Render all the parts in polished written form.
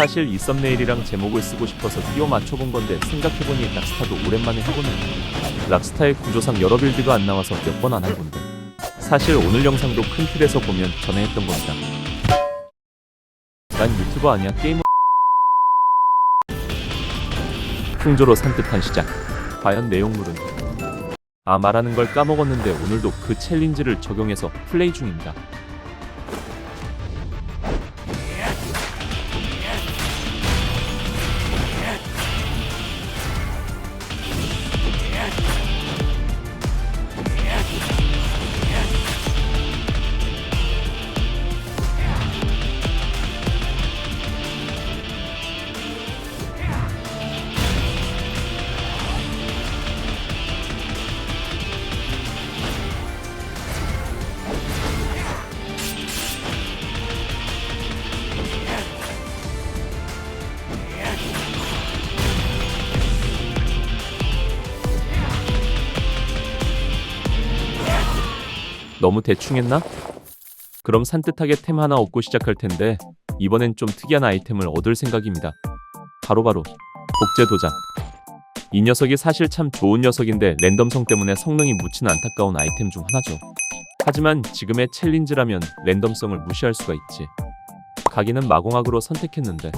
사실 이 썸네일이랑 제목을 쓰고 싶어서 끼워 맞춰본 건데 생각해보니 락스타도 오랜만에 해보네. 락스타의 구조상 여러 빌드가 안 나와서 몇 번 안 한 건데. 사실 오늘 영상도 큰 틀에서 보면 전에 했던 겁니다. 난 유튜버 아니야 게이머. 풍조로 산뜻한 시작. 과연 내용물은? 말하는 걸 까먹었는데 오늘도 그 챌린지를 적용해서 플레이 중입니다. 너무 대충 했나? 그럼 산뜻하게 템 하나 얻고 시작할 텐데 이번엔 좀 특이한 아이템을 얻을 생각입니다. 바로바로 복제 도장. 이 녀석이 사실 참 좋은 녀석인데 랜덤성 때문에 성능이 묻힌 안타까운 아이템 중 하나죠. 하지만 지금의 챌린지라면 랜덤성을 무시할 수가 있지. 가기는 마공학으로 선택했는데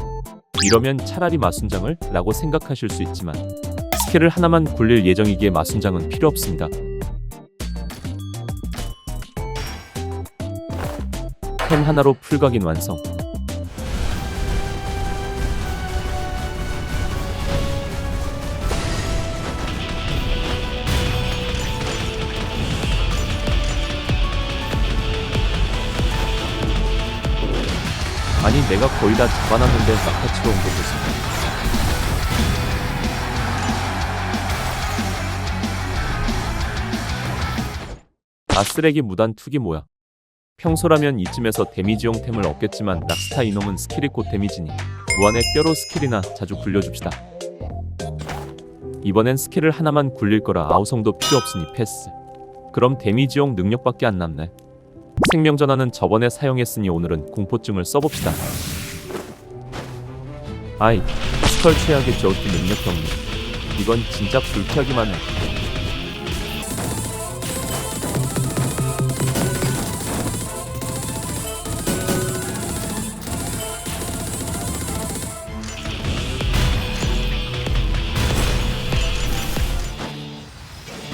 이러면 차라리 마순장을? 라고 생각하실 수 있지만 스킬을 하나만 굴릴 예정이기에 마순장은 필요 없습니다. 템 하나로 풀각인 완성. 아니 내가 거의 다 잡아놨는데 낙하치로 온 거 보세요. 쓰레기 무단 투기 뭐야. 평소라면 이쯤에서 데미지용 템을 얻겠지만 락스타 이놈은 스킬이 곧 데미지니 무한의 뼈로 스킬이나 자주 굴려줍시다. 이번엔 스킬을 하나만 굴릴 거라 아우성도 필요 없으니 패스. 그럼 데미지용 능력밖에 안 남네. 생명전환은 저번에 사용했으니 오늘은 공포증을 써봅시다. 스컬 최악의 저우티 능력 경리. 이건 진짜 불쾌하기만 해.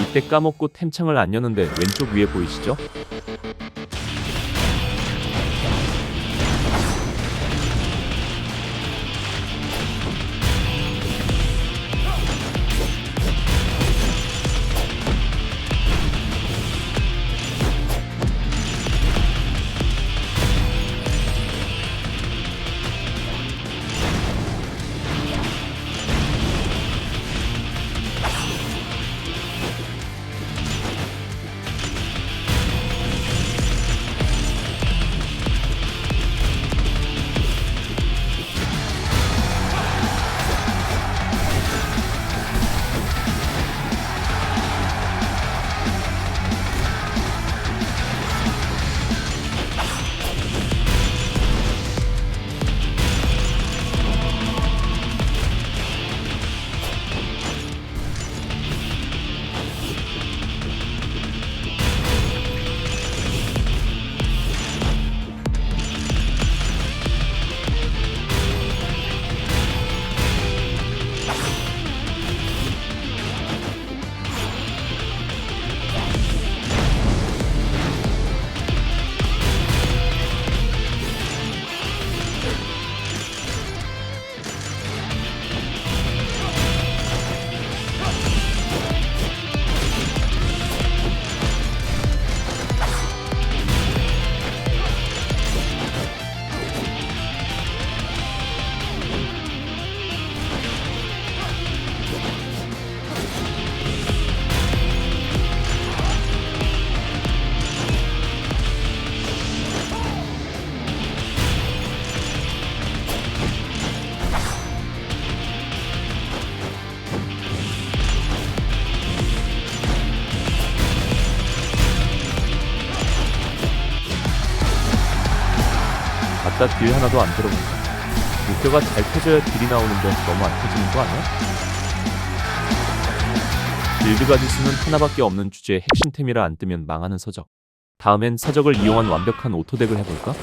이때 까먹고 템창을 안 여는데 왼쪽 위에 보이시죠? 아따 딜 하나도 안 들어온다. 목표가 잘 터져야 딜이 나오는데 너무 안 터지는 거 아니야? 빌드 가지수는 하나밖에 없는 주제의 핵심템이라 안 뜨면 망하는 서적. 다음엔 서적을 이용한 완벽한 오토덱을 해볼까?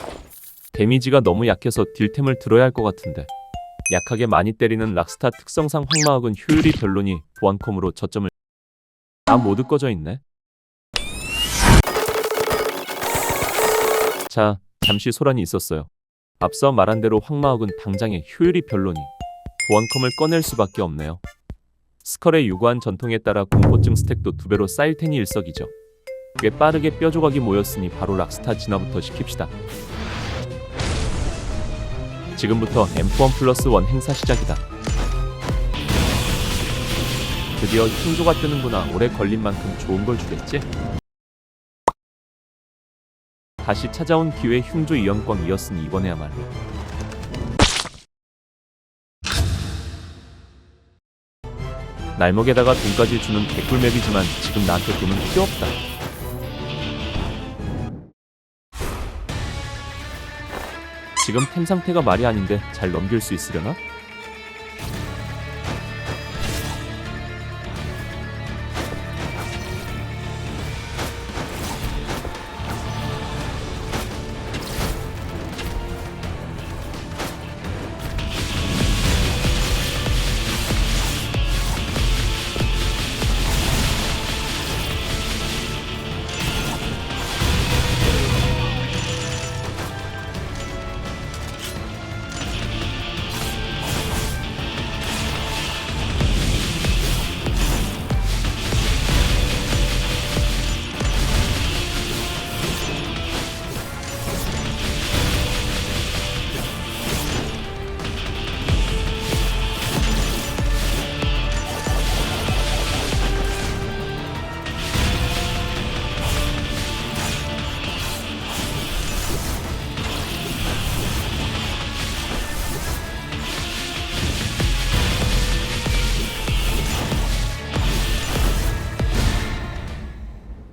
데미지가 너무 약해서 딜템을 들어야 할 것 같은데. 약하게 많이 때리는 락스타 특성상 황마학은 효율이 별로니 보안컴으로 저점을. 다 모두 꺼져 있네. 자, 잠시 소란이 있었어요. 앞서 말한 대로 황마학은 당장의 효율이 별로니 보안컴을 꺼낼 수밖에 없네요. 스컬의 유구한 전통에 따라 공포증 스택도 2배로 쌓일 테니 일석이조. 꽤 빠르게 뼈조각이 모였으니 바로 락스타 진화부터 시킵시다. 지금부터 M4+1 행사 시작이다. 드디어 흉조가 뜨는구나. 오래 걸린 만큼 좋은 걸 주겠지? 다시 찾아온 기회 흉조 이연광이었으니 이번에야말로. 날먹에다가 돈까지 주는 개꿀맵이지만 지금 나한테 돈은 필요 없다. 지금 템 상태가 말이 아닌데 잘 넘길 수 있으려나?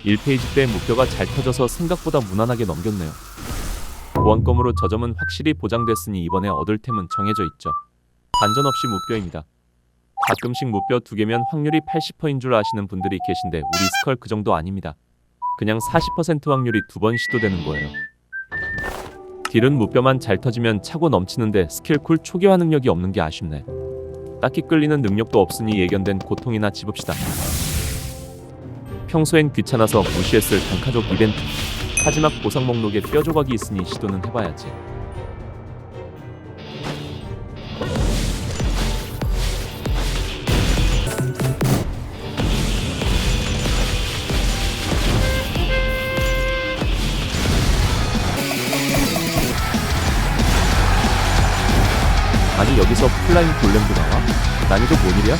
(1페이지) 때 목표가 잘 터져서 생각보다 무난하게 넘겼네요. 보안검으로 저점은 확실히 보장됐으니 이번에 얻을 템은 정해져 있죠. 반전 없이 무뼈입니다. 가끔씩 무뼈 2개면 확률이 80%인 줄 아시는 분들이 계신데 우리 스컬 그 정도 아닙니다. 그냥 40% 확률이 2번 시도되는 거예요. 딜은 무뼈만 잘 터지면 차고 넘치는데 스킬 쿨 초기화 능력이 없는 게 아쉽네. 딱히 끌리는 능력도 없으니 예견된 고통이나 집읍시다. 평소엔 귀찮아서 무시했을 단카족 이벤트. 하지막 보상 목록에 뼈조각이 있으니 시도는 해봐야지. 아니 여기서 플라잉 골렘도 나와? 난이도 뭔 일이야?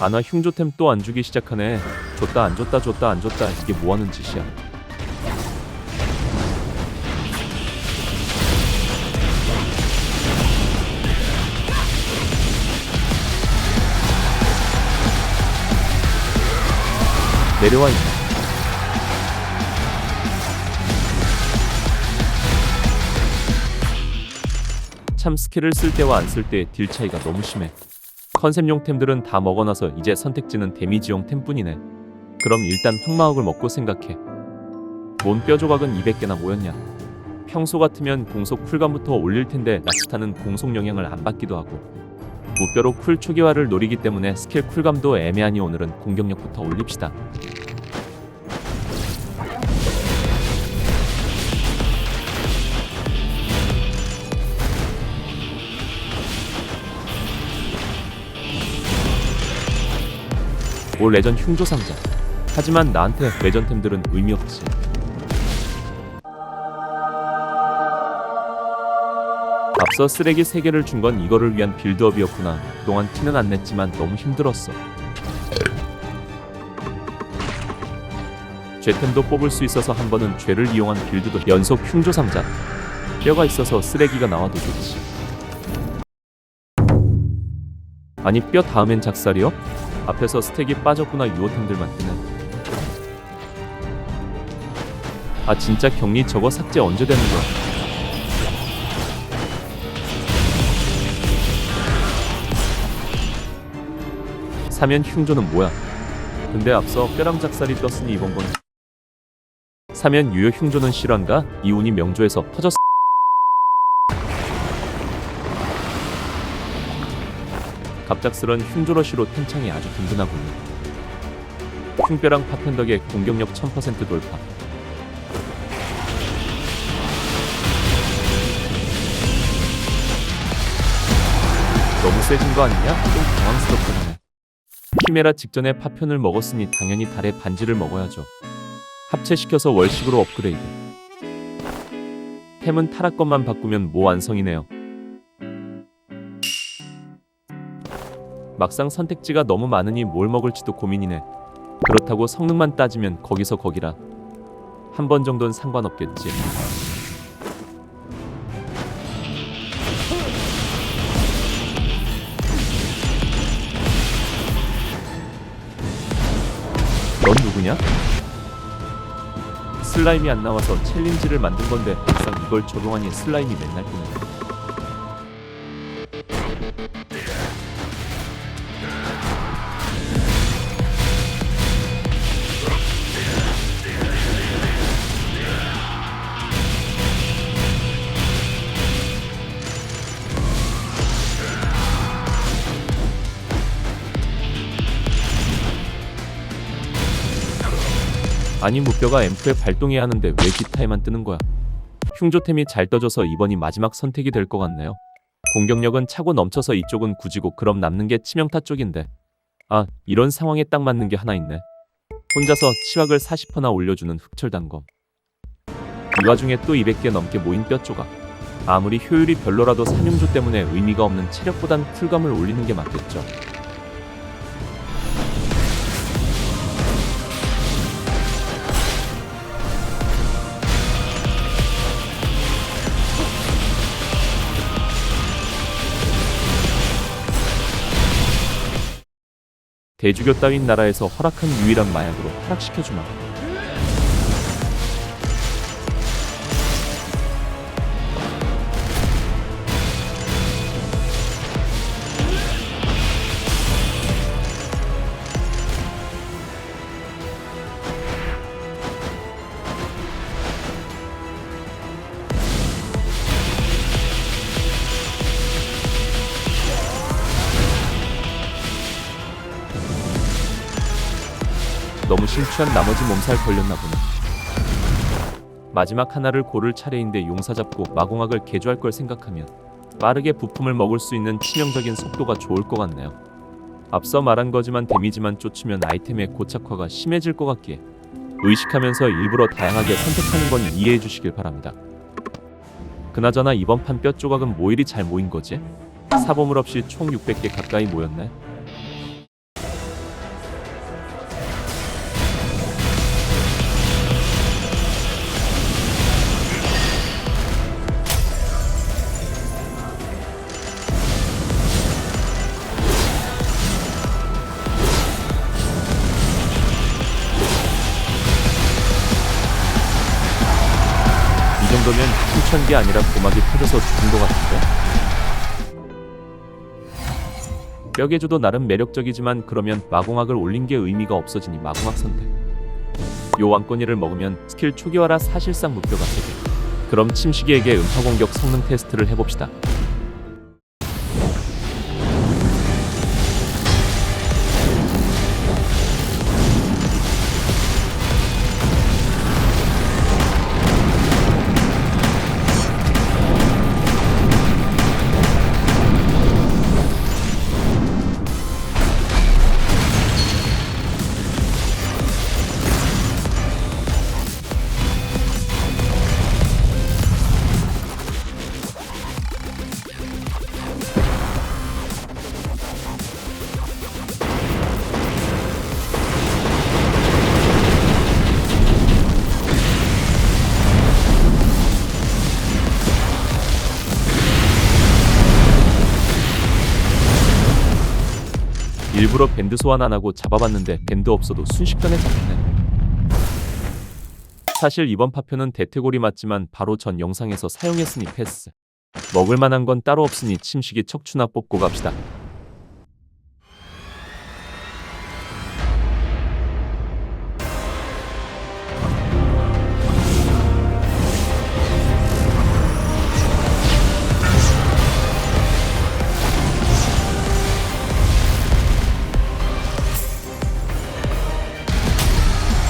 아나 흉조템 또 안 주기 시작하네. 줬다 안 줬다 줬다 안 줬다 이게 뭐하는 짓이야. 내려와 있네. 참 스킬을 쓸 때와 안 쓸 때의 딜 차이가 너무 심해. 컨셉용 템들은 다 먹어놔서 이제 선택지는 데미지용 템뿐이네. 그럼 일단 황마옥을 먹고 생각해. 뭔 뼈조각은 200개나 모였냐. 평소 같으면 공속 쿨감부터 올릴 텐데 락스타는 공속 영향을 안 받기도 하고 무뼈로 쿨 초기화를 노리기 때문에 스킬 쿨감도 애매하니 오늘은 공격력부터 올립시다. 올 레전 흉조 상자. 하지만 나한테 레전템들은 의미 없지. 앞서 쓰레기 3개를 준 건 이거를 위한 빌드업이었구나. 그동안 티는 안 냈지만 너무 힘들었어. 죄템도 뽑을 수 있어서 한 번은 죄를 이용한 빌드도 연속 흉조 상자. 뼈가 있어서 쓰레기가 나와도 좋지. 아니 뼈 다음엔 작살이요? 앞에서 스택이 빠졌구나. 유호템들만 뜨네. 아 진짜 격리 저거 삭제 언제 되는 거야? 사면 흉조는 뭐야? 근데 앞서 뼈랑 작살이 떴으니 이번 건 사면 유효 흉조는 실화인가? 이 운이 명조에서 터졌어. 갑작스런 흉조러시로 탱창이 아주 든든하군요. 흉뼈랑 파편 덕에 공격력 1000% 돌파. 너무 세진 거 아니냐? 좀 당황스럽긴 하네. 키메라 직전에 파편을 먹었으니 당연히 달의 반지를 먹어야죠. 합체시켜서 월식으로 업그레이드. 템은 타락 것만 바꾸면 뭐 완성이네요. 막상 선택지가 너무 많으니 뭘 먹을지도 고민이네. 그렇다고 성능만 따지면 거기서 거기라. 한 번 정도는 상관없겠지. 넌 누구냐? 슬라임이 안 나와서 챌린지를 만든 건데 막상 이걸 적용하니 슬라임이 맨날 뜨네. 아니 무뼈가 앰프에 발동해야 하는데 왜 기타에만 뜨는 거야? 흉조템이 잘 떠져서 이번이 마지막 선택이 될 것 같네요. 공격력은 차고 넘쳐서 이쪽은 굳이고 그럼 남는 게 치명타 쪽인데. 아, 이런 상황에 딱 맞는 게 하나 있네. 혼자서 치확을 40%나 올려주는 흑철단검. 이 와중에 또 200개 넘게 모인 뼈 조각. 아무리 효율이 별로라도 산흉조 때문에 의미가 없는 체력보단 쿨감을 올리는 게 맞겠죠. 대주교 따윈 나라에서 허락한 유일한 마약으로 타락시켜주마. 너무 심취한 나머지 몸살 걸렸나 보네. 마지막 하나를 고를 차례인데 용사 잡고 마공학을 개조할 걸 생각하면 빠르게 부품을 먹을 수 있는 치명적인 속도가 좋을 것 같네요. 앞서 말한 거지만 데미지만 쫓으면 아이템의 고착화가 심해질 것 같기에 의식하면서 일부러 다양하게 선택하는 건 이해해 주시길 바랍니다. 그나저나 이번 판 뼈 조각은 뭐 이리 잘 모인 거지? 사보물 없이 총 600개 가까이 모였네. 이 정도면 1000개 아니라 고막이 터져서 죽은 것 같은데? 뼈개조도 나름 매력적이지만 그러면 마공학을 올린 게 의미가 없어지니 마공학 선택. 요 왕권이를 먹으면 스킬 초기화라 사실상 무뼈가 세개. 그럼 침식이에게 음파공격 성능 테스트를 해봅시다. 일부러 밴드 소환 안 하고 잡아봤는데 밴드 없어도 순식간에 잡히네. 사실 이번 파편은 대퇴골이 맞지만 바로 전 영상에서 사용했으니 패스. 먹을만한 건 따로 없으니 침식이 척추나 뽑고 갑시다.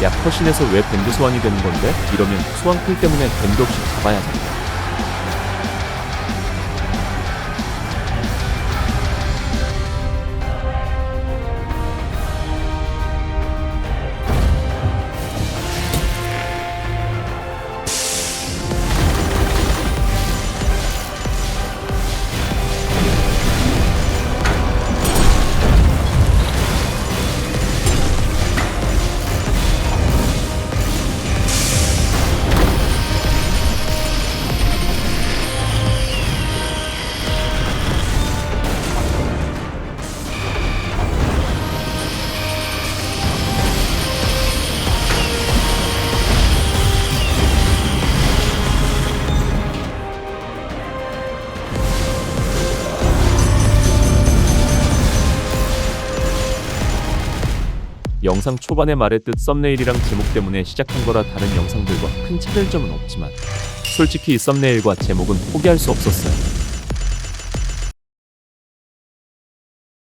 야, 퍼신에서 왜 밴드 소환이 되는 건데? 이러면 소환클 때문에 밴드 없이 잡아야 돼. 영상 초반에 말했듯 썸네일이랑 제목 때문에 시작한 거라 다른 영상들과 큰 차별점은 없지만 솔직히 이 썸네일과 제목은 포기할 수 없었어요.